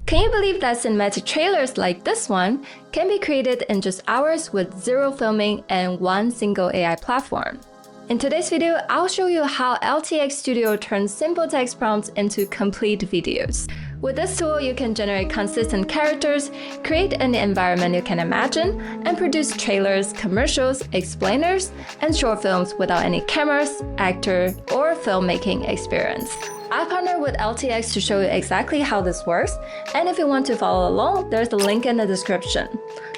Can you believe that cinematic trailers like this one can be created in just hours with zero filming and one single AI platform? In today's video, I'll show you how LTX Studio turns simple text prompts into complete videos. With this tool, you can generate consistent characters, create an environment you can imagine, and produce trailers, commercials, explainers, and short films without any cameras, actor, or filmmaking experience. I partnered with LTX to show you exactly how this works, and if you want to follow along, there's the link in the description.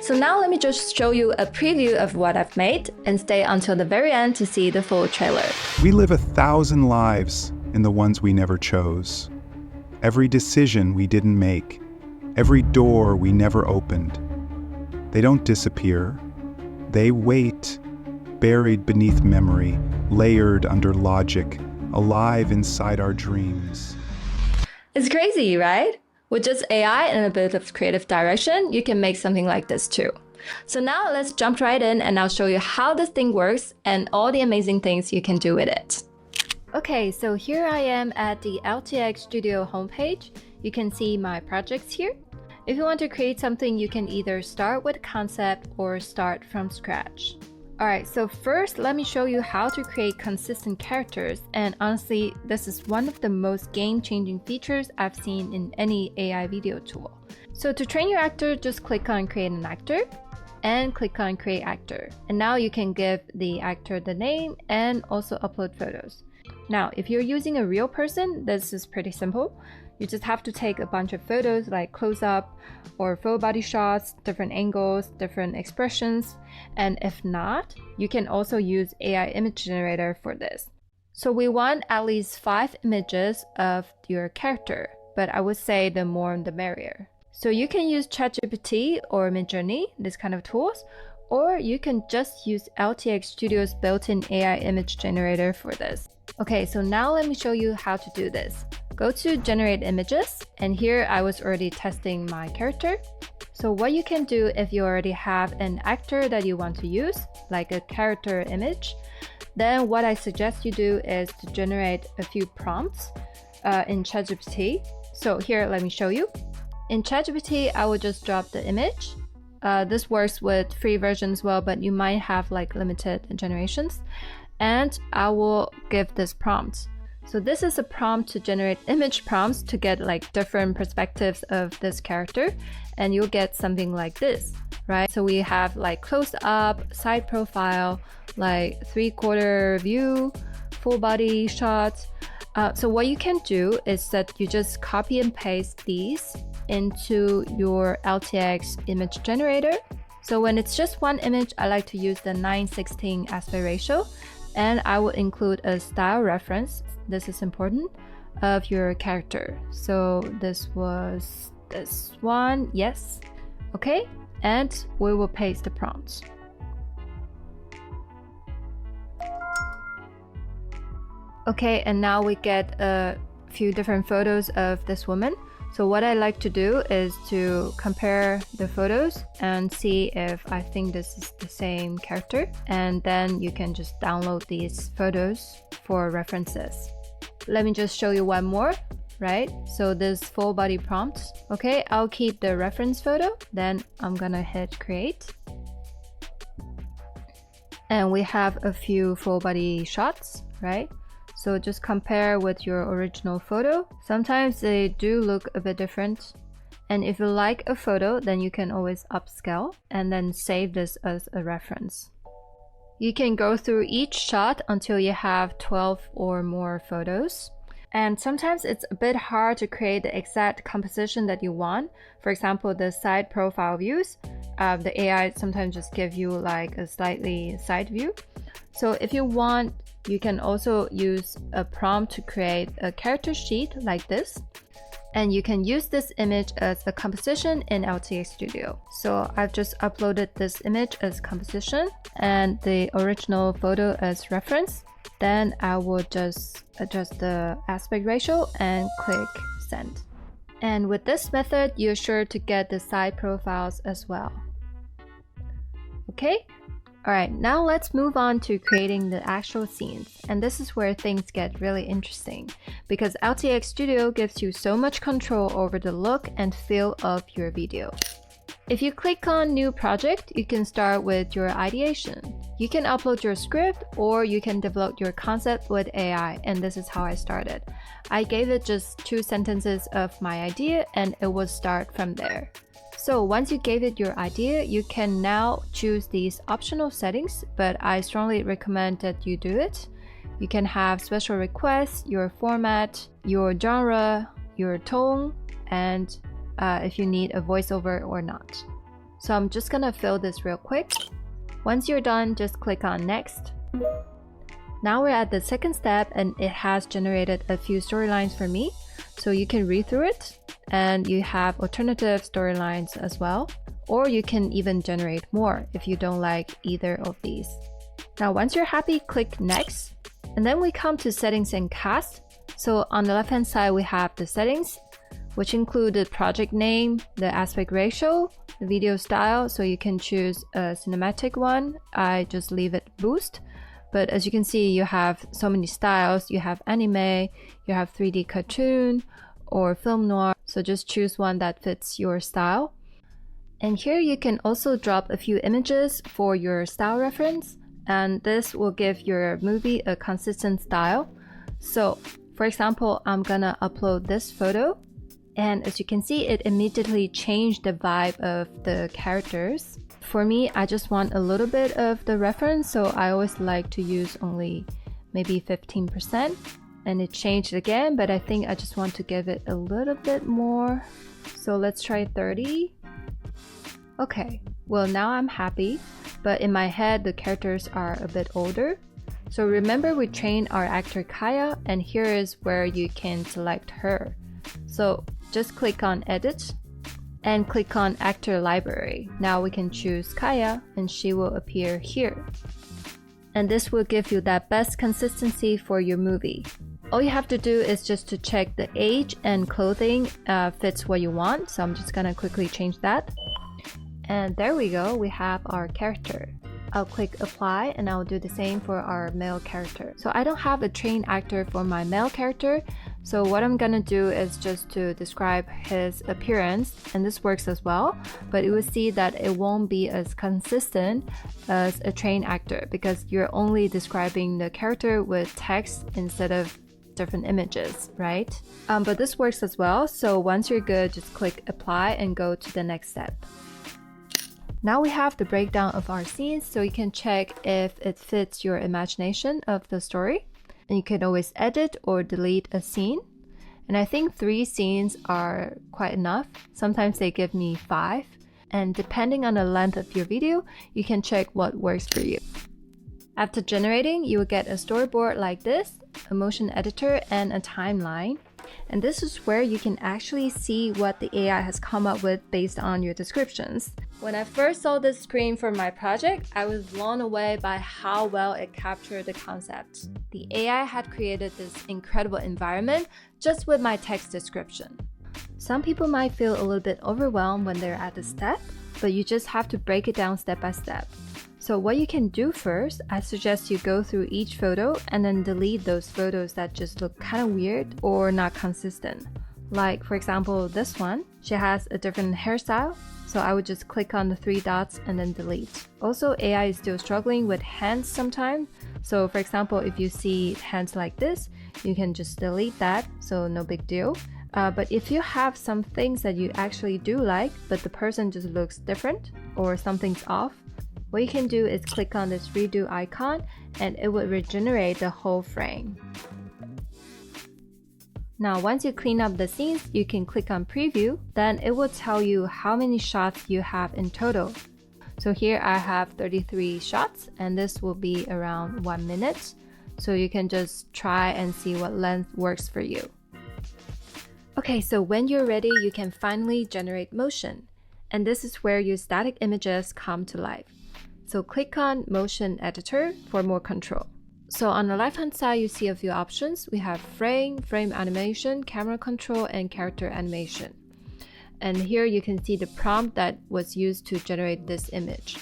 So now let me just show you a preview of what I've made, and stay until the very end to see the full trailer. We live 1,000 lives in the ones we never chose. Every decision we didn't make, every door we never opened. They don't disappear. They wait, buried beneath memory, layered under logic, alive inside our dreams. It's crazy, right? With just AI and a bit of creative direction, you can make something like this too. So now let's jump right in and I'll show you how this thing works and all the amazing things you can do with it. Okay, so here I am at the LTX Studio homepage. You can see my projects here. If you want to create something, you can either start with concept or start from scratch. Alright, so first let me show you how to create consistent characters, and honestly, this is one of the most game-changing features I've seen in any AI video tool. So to train your actor, just click on Create an Actor and click on Create Actor. And now you can give the actor the name and also upload photos. Now, if you're using a real person, this is pretty simple. You just have to take a bunch of photos like close-up or full body shots, different angles, different expressions, and if not, you can also use AI image generator for this. So we want at least 5 images of your character, but I would say the more the merrier. So you can use ChatGPT or Midjourney, this kind of tools, or you can just use LTX Studio's built-in AI image generator for this. Okay, so now let me show you how to do this. Go to Generate Images, and here I was already testing my character. So what you can do if you already have an actor that you want to use, like a character image, then what I suggest you do is to generate a few prompts in ChatGPT. So here, let me show you. In ChatGPT, I will just drop the image. This works with free version as well, but you might have like limited generations. And I will give this prompt. So this is a prompt to generate image prompts to get like different perspectives of this character, and you'll get something like this, right? So we have like close up, side profile, like 3/4 view, full body shot. So what you can do is that you just copy and paste these into your LTX image generator. So when it's just one image, I like to use the 9:16 aspect ratio. And I will include a style reference, this is important, of your character. So this was this one, yes. Okay, and we will paste the prompts. Okay, and now we get a few different photos of this woman. So what I like to do is to compare the photos and see if I think this is the same character. And then you can just download these photos for references. Let me just show you one more, right? So this full body prompt. Okay, I'll keep the reference photo. Then I'm gonna hit create. And we have a few full body shots, right? So just compare with your original photo. Sometimes they do look a bit different. And if you like a photo, then you can always upscale and then save this as a reference. You can go through each shot until you have 12 or more photos. And sometimes it's a bit hard to create the exact composition that you want. For example, the side profile views, the AI sometimes just give you like a slightly side view. So if you want, you can also use a prompt to create a character sheet like this. And you can use this image as a composition in LTX Studio. So I've just uploaded this image as composition and the original photo as reference. Then I will just adjust the aspect ratio and click send. And with this method, you're sure to get the side profiles as well. Okay, Alright, now let's move on to creating the actual scenes. And this is where things get really interesting because LTX Studio gives you so much control over the look and feel of your video. If you click on New Project, you can start with your ideation. You can upload your script or you can develop your concept with AI, and this is how I started. I gave it just 2 sentences of my idea and it will start from there. So once you gave it your idea, you can now choose these optional settings, but I strongly recommend that you do it. You can have special requests, your format, your genre, your tone, and if you need a voiceover or not. So I'm just gonna fill this real quick. Once you're done, just click on next. Now we're at the second step and it has generated a few storylines for me. So you can read through it and you have alternative storylines as well. Or you can even generate more if you don't like either of these. Now once you're happy, click next. And then we come to settings and cast. So on the left hand side we have the settings, which include the project name, the aspect ratio, the video style, so you can choose a cinematic one. I just leave it boost. But as you can see, you have so many styles. You have anime, you have 3D cartoon, or film noir. So just choose one that fits your style. And here you can also drop a few images for your style reference. And this will give your movie a consistent style. So for example, I'm gonna upload this photo. And as you can see, it immediately changed the vibe of the characters. For me, I just want a little bit of the reference, so I always like to use only maybe 15%. And it changed again, but I think I just want to give it a little bit more. So let's try 30. Okay, well now I'm happy, but in my head the characters are a bit older. So remember we trained our actor Kaya, and here is where you can select her. So just click on edit and click on actor library. Now we can choose Kaya and she will appear here. And this will give you that best consistency for your movie. All you have to do is just to check the age and clothing fits what you want. So I'm just gonna quickly change that. And there we go, we have our character. I'll click apply and I'll do the same for our male character. So I don't have a trained actor for my male character. So what I'm gonna do is just to describe his appearance, and this works as well, but you will see that it won't be as consistent as a trained actor because you're only describing the character with text instead of different images, right? But this works as well. So once you're good, just click apply and go to the next step. Now we have the breakdown of our scenes, so you can check if it fits your imagination of the story. And you can always edit or delete a scene. And I think 3 scenes are quite enough. Sometimes they give me 5. And depending on the length of your video, you can check what works for you. After generating, you will get a storyboard like this, a motion editor, and a timeline. And this is where you can actually see what the AI has come up with based on your descriptions. When I first saw this screen for my project, I was blown away by how well it captured the concept. The AI had created this incredible environment just with my text description. Some people might feel a little bit overwhelmed when they're at this step, but you just have to break it down step by step. So what you can do first, I suggest you go through each photo and then delete those photos that just look kind of weird or not consistent. Like for example, this one, she has a different hairstyle. So I would just click on the 3 dots and then delete. Also, AI is still struggling with hands sometimes. So for example, if you see hands like this, you can just delete that, so no big deal. But if you have some things that you actually do like, but the person just looks different or something's off, what you can do is click on this redo icon and it will regenerate the whole frame. Now once you clean up the scenes, you can click on preview, then it will tell you how many shots you have in total. So here I have 33 shots and this will be around 1 minute. So you can just try and see what length works for you. Okay, so when you're ready, you can finally generate motion. And this is where your static images come to life. So click on Motion Editor for more control. So on the left hand side, you see a few options. We have frame, frame animation, camera control, and character animation. And here you can see the prompt that was used to generate this image.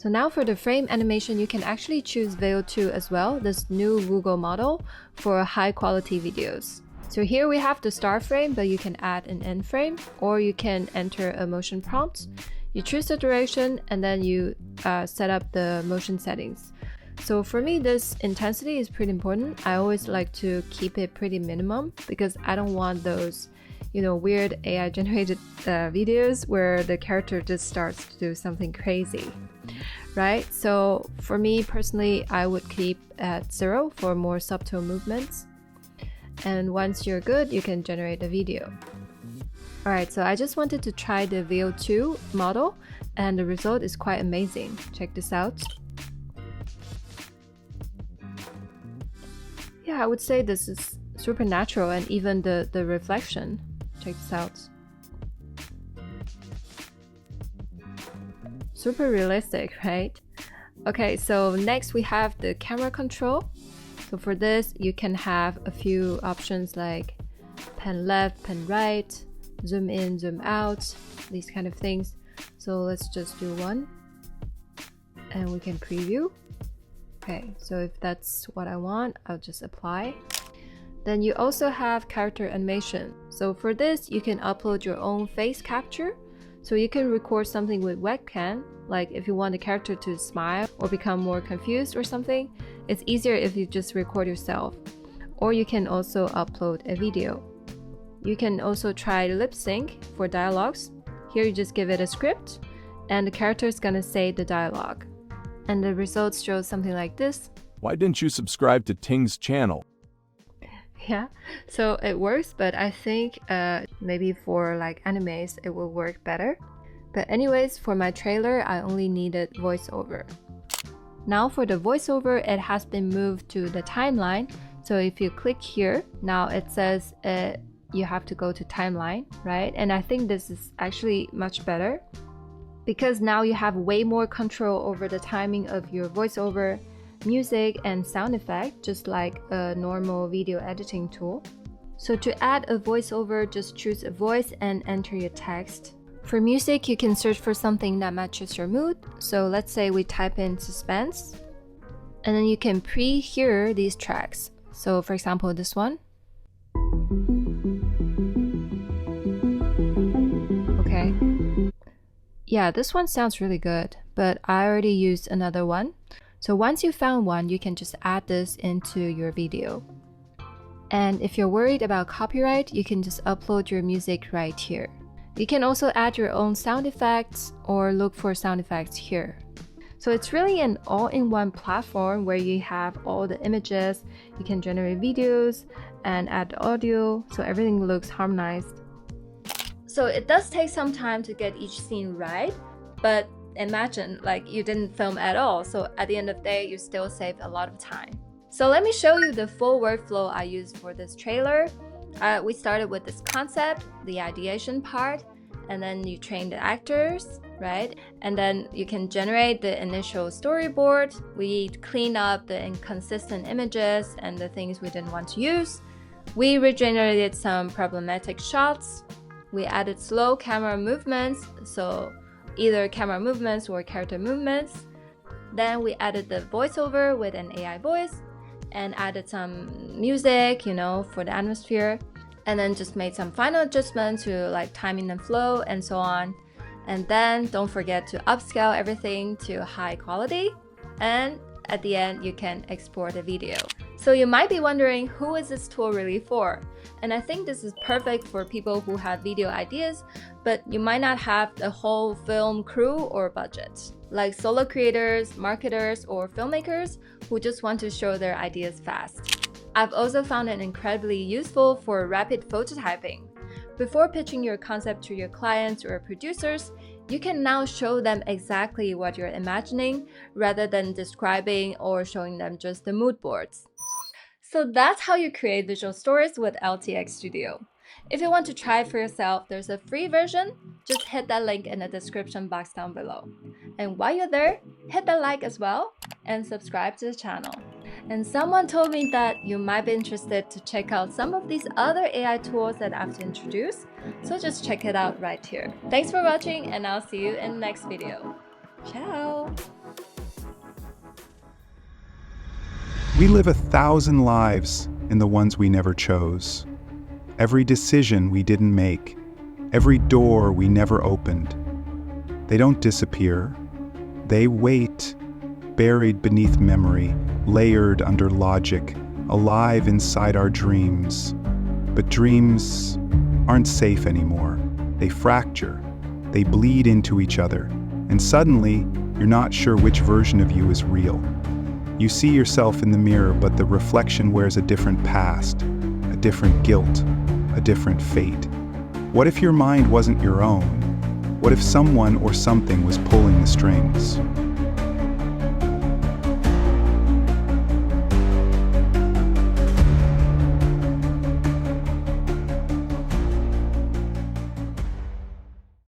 So now for the frame animation, you can actually choose Veo 2 as well, this new Google model for high quality videos. So here we have the start frame, but you can add an end frame, or you can enter a motion prompt. You choose the duration and then you set up the motion settings. So for me, this intensity is pretty important. I always like to keep it pretty minimum because I don't want those, weird AI generated videos where the character just starts to do something crazy, right? So for me personally, I would keep at 0 for more subtle movements. And once you're good, you can generate a video. Alright, so I just wanted to try the Veo 2 model and the result is quite amazing. Check this out. Yeah, I would say this is super natural, and even the reflection. Check this out. Super realistic, right? Okay, so next we have the camera control. So for this, you can have a few options like pan left, pan right, zoom in, zoom out, these kind of things. So let's just do one and we can preview. Okay, so if that's what I want, I'll just apply. Then you also have character animation. So for this, you can upload your own face capture. So you can record something with webcam, like if you want the character to smile or become more confused or something, it's easier if you just record yourself. Or you can also upload a video. You can also try lip sync for dialogues. Here you just give it a script and the character is gonna say the dialogue. And the results show something like this. Why didn't you subscribe to Ting's channel? Yeah, so it works, but I think maybe for like animes it will work better. But anyways, for my trailer, I only needed voiceover. Now for the voiceover, it has been moved to the timeline. So if you click here, now it says you have to go to timeline, right? And I think this is actually much better because now you have way more control over the timing of your voiceover, music and sound effect, just like a normal video editing tool. So to add a voiceover, just choose a voice and enter your text. For music, you can search for something that matches your mood. So let's say we type in suspense, and then you can pre-hear these tracks. So for example, this one. Okay. Yeah, this one sounds really good, but I already used another one. So once you found one, you can just add this into your video. And if you're worried about copyright, you can just upload your music right here. You can also add your own sound effects or look for sound effects here. So it's really an all-in-one platform where you have all the images, you can generate videos and add audio, so everything looks harmonized. So it does take some time to get each scene right, but imagine like you didn't film at all, so at the end of the day you still saved a lot of time. So let me show you the full workflow I used for this trailer. We started with this concept, the ideation part, and then you train the actors, right? And then you can generate the initial storyboard. We clean up the inconsistent images and the things we didn't want to use. We regenerated some problematic shots. We added slow camera movements, so either camera movements or character movements. Then we added the voiceover with an AI voice and added some music, for the atmosphere, and then just made some final adjustments to like timing and flow and so on. And then don't forget to upscale everything to high quality, and at the end you can export a video. So you might be wondering, who is this tool really for? And I think this is perfect for people who have video ideas, but you might not have the whole film crew or budget, like solo creators, marketers, or filmmakers who just want to show their ideas fast. I've also found it incredibly useful for rapid prototyping. Before pitching your concept to your clients or producers, you can now show them exactly what you're imagining rather than describing or showing them just the mood boards. So that's how you create visual stories with LTX Studio. If you want to try it for yourself, there's a free version. Just hit that link in the description box down below. And while you're there, hit that like as well and subscribe to the channel. And someone told me that you might be interested to check out some of these other AI tools that I've introduced, so just check it out right here. Thanks for watching, and I'll see you in the next video. Ciao! We live 1,000 lives in the ones we never chose. Every decision we didn't make, every door we never opened. They don't disappear. They wait, buried beneath memory, layered under logic, alive inside our dreams. But dreams aren't safe anymore. They fracture, they bleed into each other, and suddenly, you're not sure which version of you is real. You see yourself in the mirror, but the reflection wears a different past, a different guilt, a different fate. What if your mind wasn't your own? What if someone or something was pulling the strings?